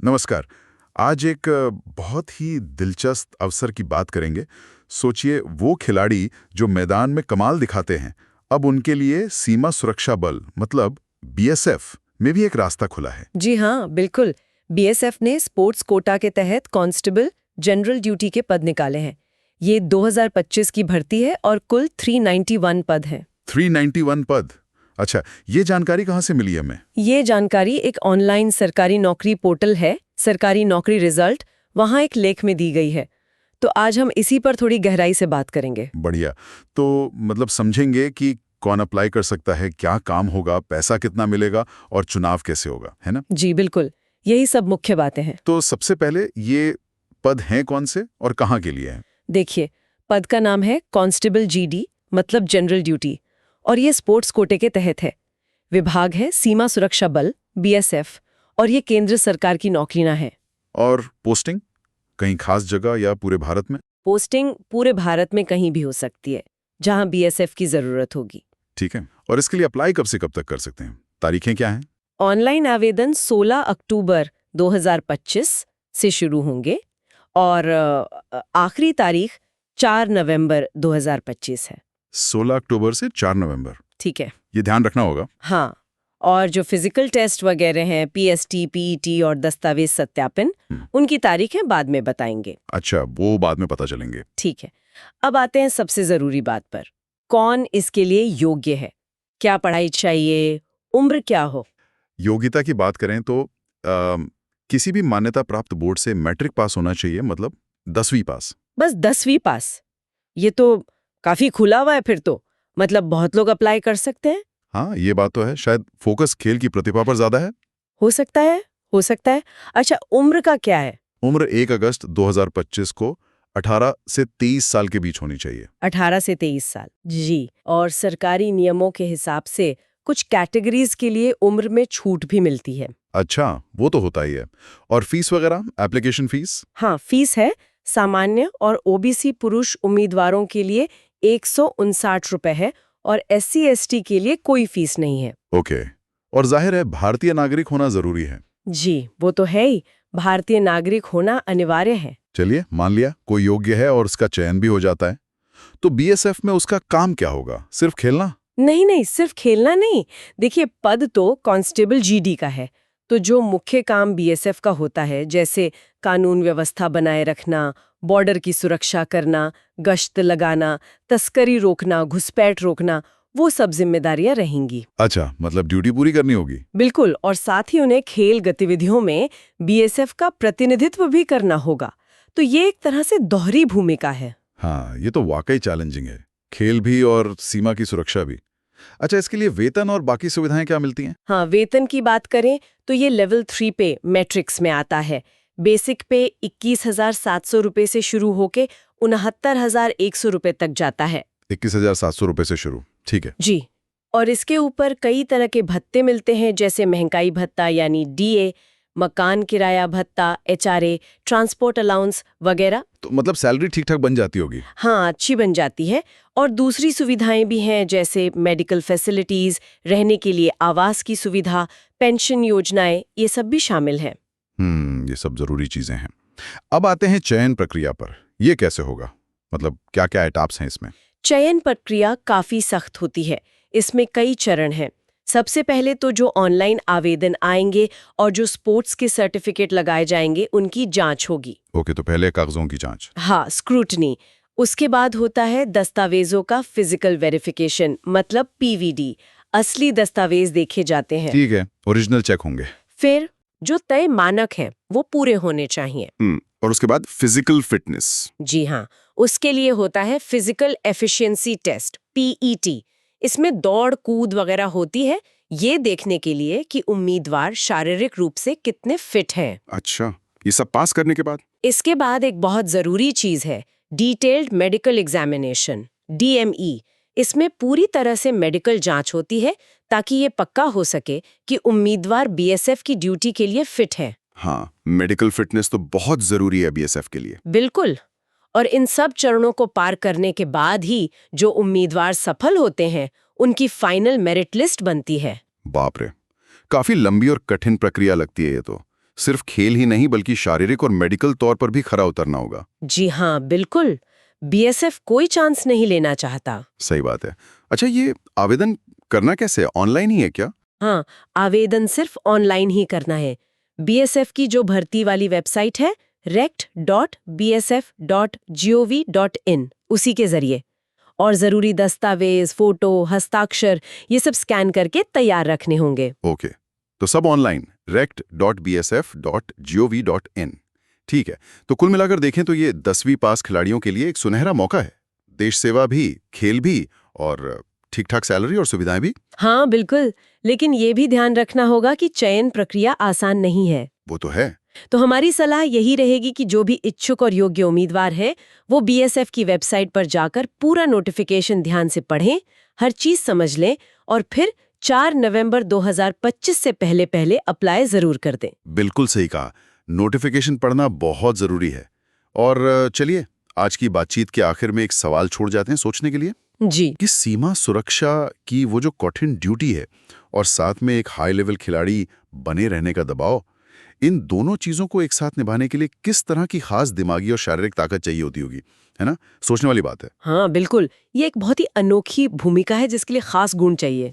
नमस्कार। आज एक बहुत ही दिलचस्प अवसर की बात करेंगे। सोचिए वो खिलाड़ी जो मैदान में कमाल दिखाते हैं, अब उनके लिए सीमा सुरक्षा बल मतलब बीएसएफ में भी एक रास्ता खुला है। जी हाँ, बिल्कुल। बीएसएफ ने स्पोर्ट्स कोटा के तहत कांस्टेबल जनरल ड्यूटी के पद निकाले हैं। ये 2025 की भर्ती है और कुल 391 पद हैं। 391 पद। अच्छा, ये जानकारी कहाँ से मिली हमें? ये जानकारी एक ऑनलाइन सरकारी नौकरी पोर्टल है, सरकारी नौकरी रिजल्ट, वहाँ एक लेख में दी गई है। तो आज हम इसी पर थोड़ी गहराई से बात करेंगे। बढ़िया। तो मतलब समझेंगे कि कौन अप्लाई कर सकता है, क्या काम होगा, पैसा कितना मिलेगा और चुनाव कैसे होगा, है ना? जी बिल्कुल, यही सब मुख्य बातें हैं। तो सबसे पहले ये पद हैं कौन से और कहाँ के लिए हैं? देखिए, पद का नाम है कांस्टेबल जीडी, मतलब जनरल ड्यूटी, और ये स्पोर्ट्स कोटे के तहत है। विभाग है सीमा सुरक्षा बल बीएसएफ, और ये केंद्र सरकार की नौकरियां हैं। और पोस्टिंग कहीं खास जगह या पूरे भारत में? पोस्टिंग पूरे भारत में कहीं भी हो सकती है जहां बीएसएफ की जरूरत होगी। ठीक है। और इसके लिए अप्लाई कब से कब तक कर सकते हैं? तारीखें क्या हैं? ऑनलाइन आवेदन 16 अक्टूबर 2025 से शुरू होंगे और आखिरी तारीख 4 नवंबर 2025 है। 16 अक्टूबर से 4 नवंबर। ठीक है। ये ध्यान रखना होगा। हाँ, और जो फिजिकल टेस्ट वगैरह हैं, पीएसटी, पीईटी और दस्तावेज सत्यापन, उनकी तारीखें बाद में बताएंगे। अच्छा, वो बाद में पता चलेंगे। ठीक है। अब आते हैं सबसे जरूरी बात पर। कौन इसके लिए योग्य है? क्या पढ़ाई चाहिए? उम्र क्या हो? योग्यता की बात करें तो किसी भी मान्यता प्राप्त बोर्ड से मैट्रिक पास होना चाहिए, मतलब 10वीं पास। बस 10वीं पास? ये तो काफी खुला हुआ है फिर तो। मतलब बहुत लोग अप्लाई कर सकते हैं। हाँ, ये बात तो है। शायद फोकस खेल की प्रतिभा पर ज्यादा है। हो सकता है, हो सकता है। अच्छा, उम्र का क्या है? उम्र 1 अगस्त 2025 को 18 से 23 साल के बीच होनी चाहिए। 18 से 23 साल, जी। और सरकारी नियमों के हिसाब से कुछ कैटेगरीज के लिए उम्र में छूट भी मिलती है। अच्छा, वो तो होता ही है। और फीस वगैरह, एप्लीकेशन फीस? हाँ, फीस है। सामान्य और ओबीसी पुरुष उम्मीदवारों के लिए 159 रुपए है और एससी एसटी के लिए कोई फीस नहीं है। ओके। और जाहिर है भारतीय नागरिक होना जरूरी है। जी, वो तो है ही। भारतीय नागरिक होना अनिवार्य है। चलिए, मान लिया कोई योग्य है और उसका चयन भी हो जाता है, तो बीएसएफ में उसका काम क्या होगा? सिर्फ खेलना? नहीं नहीं, सिर्फ खेलना नहीं। देखिए, पद तो कांस्टेबल जीडी का है, तो जो मुख्य काम बीएसएफ का होता है, जैसे कानून व्यवस्था बनाए रखना, बॉर्डर की सुरक्षा करना, गश्त लगाना, तस्करी रोकना, घुसपैठ रोकना, वो सब जिम्मेदारियां रहेंगी। अच्छा, मतलब ड्यूटी पूरी करनी होगी। बिल्कुल, और साथ ही उन्हें खेल गतिविधियों में बीएसएफ का प्रतिनिधित्व भी करना होगा। तो ये एक तरह से दोहरी भूमिका है। हाँ, ये तो वाकई चैलेंजिंग है। खेल भी और सीमा की सुरक्षा भी। अच्छा, इसके लिए वेतन और बाकी सुविधाएं क्या मिलती हैं? हाँ, वेतन की बात करें तो ये लेवल 3 पे मैट्रिक्स में आता है। बेसिक पे 21,700 रुपए से शुरू होके 69,100 रुपए तक जाता है। 21,700 रुपए से शुरू, ठीक है। जी, और इसके ऊपर कई तरह के भत्ते मिलते हैं, जैसे महंगाई भत्ता यानी डीए, मकान किराया भत्ता, एचआरए, ट्रांसपोर्ट अलाउंस वगैरह। तो मतलब सैलरी ठीक ठाक बन जाती होगी। हाँ, अच्छी बन जाती है। और दूसरी सुविधाएं भी हैं, जैसे मेडिकल फैसिलिटीज, रहने के लिए आवास की सुविधा, पेंशन योजनाएं, ये सब भी शामिल हैं। ये सब जरूरी चीजें हैं। अब आते हैं चयन प्रक्रिया पर। ये कैसे होगा? मतलब क्या क्या एटाप्स हैं इसमें? चयन प्रक्रिया काफी सख्त होती है। इसमें कई चरण हैं। सबसे पहले तो जो ऑनलाइन आवेदन आएंगे और जो स्पोर्ट्स के सर्टिफिकेट लगाए जाएंगे, उनकी जांच होगी। ओके, तो पहले कागजों की जांच। हाँ, स्क्रूटनी। उसके बाद होता है दस्तावेजों का फिजिकल वेरिफिकेशन, मतलब पीवीडी। असली दस्तावेज देखे जाते हैं। ठीक है, ओरिजिनल चेक होंगे। फिर जो तय मानक हैं वो पूरे होने चाहिए। और उसके बाद फिजिकल फिटनेस। जी हाँ, उसके लिए होता है फिजिकल एफिशिएंसी टेस्ट, पीईटी। इसमें दौड़ कूद वगैरह होती है, ये देखने के लिए कि उम्मीदवार शारीरिक रूप से कितने फिट हैं। अच्छा, ये सब पास करने के बाद? इसके बाद एक बहुत जरूरी चीज है, डिटेल्ड मेडिकल एग्जामिनेशन, डीएमई। इसमें पूरी तरह से मेडिकल जांच होती है ताकि ये पक्का हो सके कि उम्मीदवार बीएसएफ की ड्यूटी के लिए फिट है। हाँ, मेडिकल फिटनेस तो बहुत जरूरी है बीएसएफ के लिए। बिल्कुल। और इन सब चरणों को पार करने के बाद ही जो उम्मीदवार सफल होते हैं, उनकी फाइनल मेरिट लिस्ट बनती है। बाप रे, काफी लंबी और कठिन प्रक्रिया लगती है ये तो। सिर्फ खेल ही नहीं बल्कि शारीरिक और मेडिकल तौर पर भी खरा उतरना होगा। जी हाँ, बिल्कुल। बीएसएफ कोई चांस नहीं लेना चाहता। सही बात है। अच्छा, ये आवेदन करना कैसे है? ऑनलाइन ही है क्या? हाँ, आवेदन सिर्फ ऑनलाइन ही करना है। बीएसएफ की जो भर्ती वाली वेबसाइट है rect.bsf.gov.in, उसी के जरिए। और जरूरी दस्तावेज, फोटो, हस्ताक्षर ये सब स्कैन करके तैयार रखने होंगे। ओके, तो सब ऑनलाइन rect.bsf.gov.in। ठीक है, तो कुल मिलाकर देखें तो ये 10वीं पास खिलाड़ियों के लिए एक सुनहरा मौका है। देश सेवा भी, खेल भी और ठीक ठाक सैलरी और सुविधाएं भी। हाँ बिल्कुल, लेकिन ये भी ध्यान रखना होगा कि चयन प्रक्रिया आसान नहीं है। वो तो है। तो हमारी सलाह यही रहेगी कि जो भी इच्छुक और योग्य उम्मीदवार है वो बीएसएफ की वेबसाइट पर जाकर पूरा नोटिफिकेशन ध्यान से पढ़ें, हर चीज समझ लें और फिर 4 नवंबर 2025 से पहले पहले अप्लाई जरूर कर दें। बिल्कुल सही कहा, नोटिफिकेशन पढ़ना बहुत जरूरी है। और चलिए, आज की बातचीत के आखिर में एक सवाल छोड़ जाते हैं सोचने के लिए जी कि सीमा सुरक्षा की वो जो कठिन ड्यूटी है और साथ में एक हाई लेवल खिलाड़ी बने रहने का दबाव, इन दोनों चीजों को एक साथ निभाने के लिए किस तरह की खास दिमागी और शारीरिक ताकत चाहिए होती होगी, है ना? सोचने वाली बात है। हाँ बिल्कुल, ये एक बहुत ही अनोखी भूमिका है जिसके लिए खास गुण चाहिए।